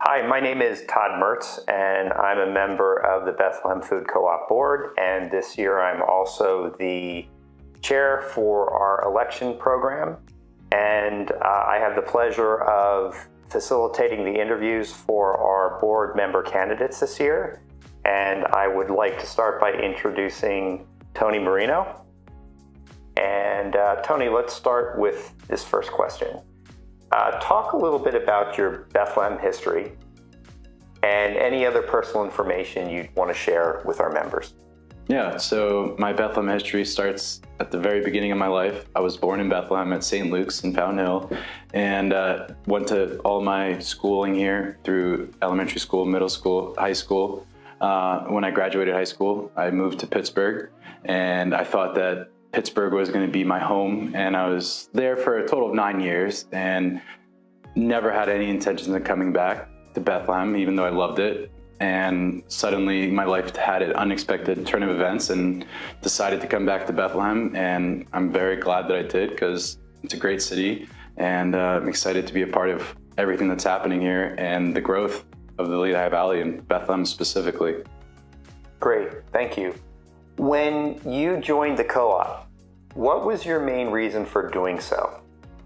Hi, my name is Todd Mertz, and I'm a member of the Bethlehem Food Co-op board, and this year I'm also the chair for our election program, and I have the pleasure of facilitating the interviews for our board member candidates this year, and I would like to start by introducing Tony Marinho. And Tony, let's start with this first question. Talk a little bit about your Bethlehem history and any other personal information you'd want to share with our members. Yeah, so my Bethlehem history starts at the very beginning of my life. I was born in Bethlehem at St. Luke's in Fountain Hill, and went to all my schooling here through elementary school, middle school, high school. When I graduated high school, I moved to Pittsburgh, and I thought that Pittsburgh was going to be my home, and I was there for a total of 9 years and never had any intentions of coming back to Bethlehem, even though I loved it. And suddenly my life had an unexpected turn of events and decided to come back to Bethlehem, and I'm very glad that I did because it's a great city, and I'm excited to be a part of everything that's happening here and the growth of the Lehigh Valley and Bethlehem specifically. Great, thank you. When you joined the co-op, what was your main reason for doing so?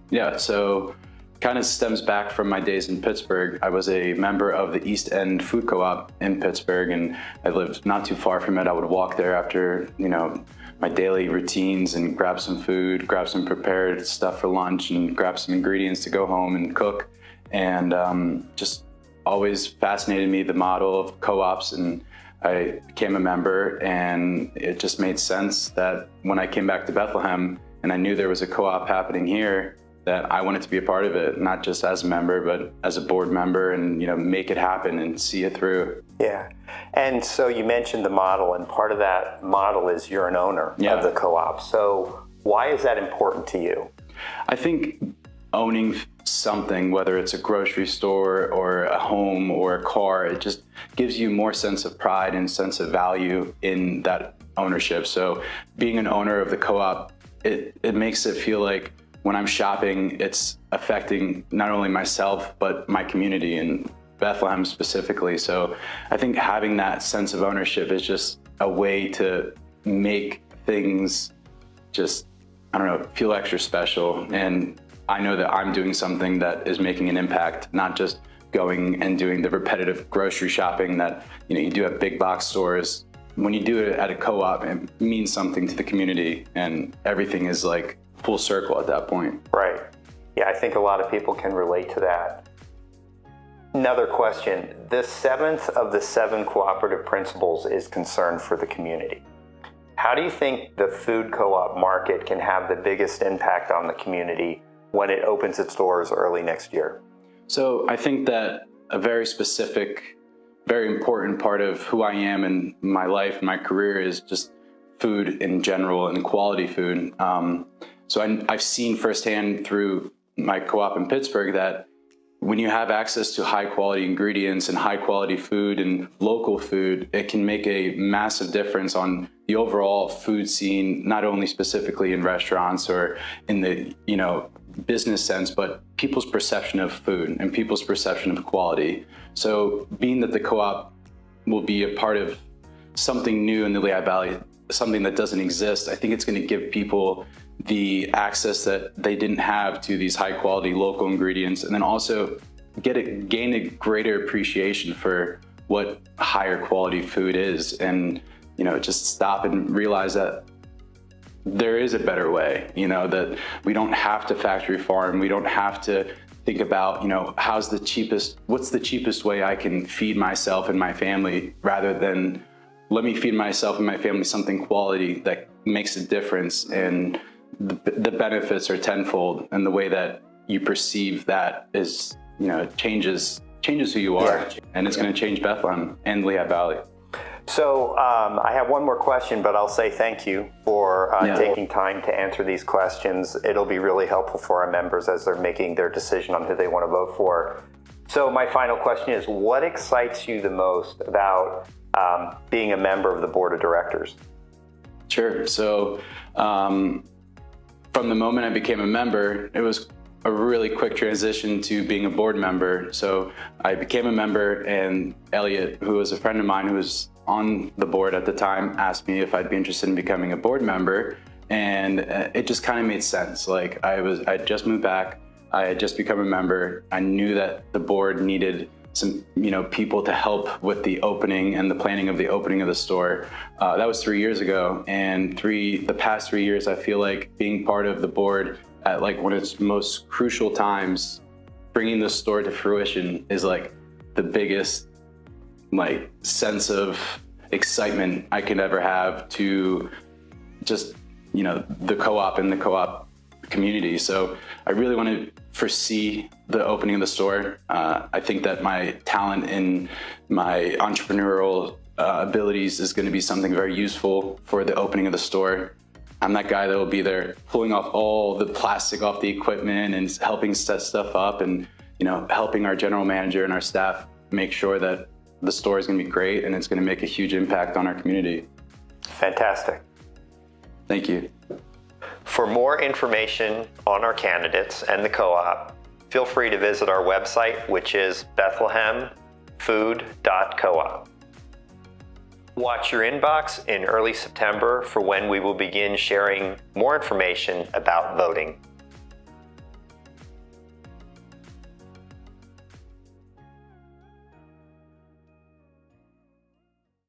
Yeah, so kind of stems back from my days in Pittsburgh. I was a member of the East End Food Co-op in Pittsburgh, and I lived not too far from it. I would walk there after, my daily routines and grab some food, grab some prepared stuff for lunch, and grab some ingredients to go home and cook. And just always fascinated me, the model of co-ops, and I became a member, and it just made sense that when I came back to Bethlehem and I knew there was a co-op happening here, that I wanted to be a part of it, not just as a member, but as a board member, and make it happen and see it through. Yeah, and so you mentioned the model, and part of that model is you're an owner of the co-op. So why is that important to you? I think owning something, whether it's a grocery store or a home or a car, it just gives you more sense of pride and sense of value in that ownership. So being an owner of the co-op, it makes it feel like when I'm shopping, it's affecting not only myself, but my community and Bethlehem specifically. So I think having that sense of ownership is just a way to make things just, feel extra special. And I know that I'm doing something that is making an impact, not just going and doing the repetitive grocery shopping that you do at big box stores. When you do it at a co-op, it means something to the community, and everything is like full circle at that point. Right. Yeah, I think a lot of people can relate to that. Another question. The seventh of the 7 cooperative principles is concern for the community. How do you think the food co-op market can have the biggest impact on the community when it opens its doors early next year? So I think that a very specific, very important part of who I am in my life, my career, is just food in general and quality food. So I've seen firsthand through my co-op in Pittsburgh that when you have access to high quality ingredients and high quality food and local food, it can make a massive difference on the overall food scene, not only specifically in restaurants or in the, business sense, but people's perception of food and people's perception of quality. So being that the co-op will be a part of something new in the Lehigh Valley, something that doesn't exist, I think it's going to give people the access that they didn't have to these high quality local ingredients, and then also gain a greater appreciation for what higher quality food is, and just stop and realize that there is a better way, that we don't have to factory farm, we don't have to think about what's the cheapest way I can feed myself and my family, rather than let me feed myself and my family something quality that makes a difference, and the benefits are tenfold, and the way that you perceive that is, changes who you are, and it's going to change Bethlehem and Lehigh Valley. So I have one more question, but I'll say thank you for taking time to answer these questions. It'll be really helpful for our members as they're making their decision on who they want to vote for. So my final question is, what excites you the most about being a member of the board of directors? Sure. So from the moment I became a member, it was a really quick transition to being a board member. So I became a member, and Elliot, who was a friend of mine who was on the board at the time, asked me if I'd be interested in becoming a board member. And it just kind of made sense. Like I'd just moved back. I had just become a member. I knew that the board needed some, people to help with the opening and the planning of the opening of the store. That was 3 years ago. And the past 3 years, I feel like being part of the board at like one of its most crucial times, bringing the store to fruition is like the biggest like sense of excitement I could ever have to just, the co-op and the co-op community. So I really want to foresee the opening of the store. I think that my talent and my entrepreneurial abilities is going to be something very useful for the opening of the store. I'm that guy that will be there pulling off all the plastic off the equipment and helping set stuff up, and helping our general manager and our staff make sure that the store is going to be great and it's going to make a huge impact on our community. Fantastic. Thank you. For more information on our candidates and the co-op, feel free to visit our website, which is Bethlehem Food Co-op. Watch your inbox in early September for when we will begin sharing more information about voting.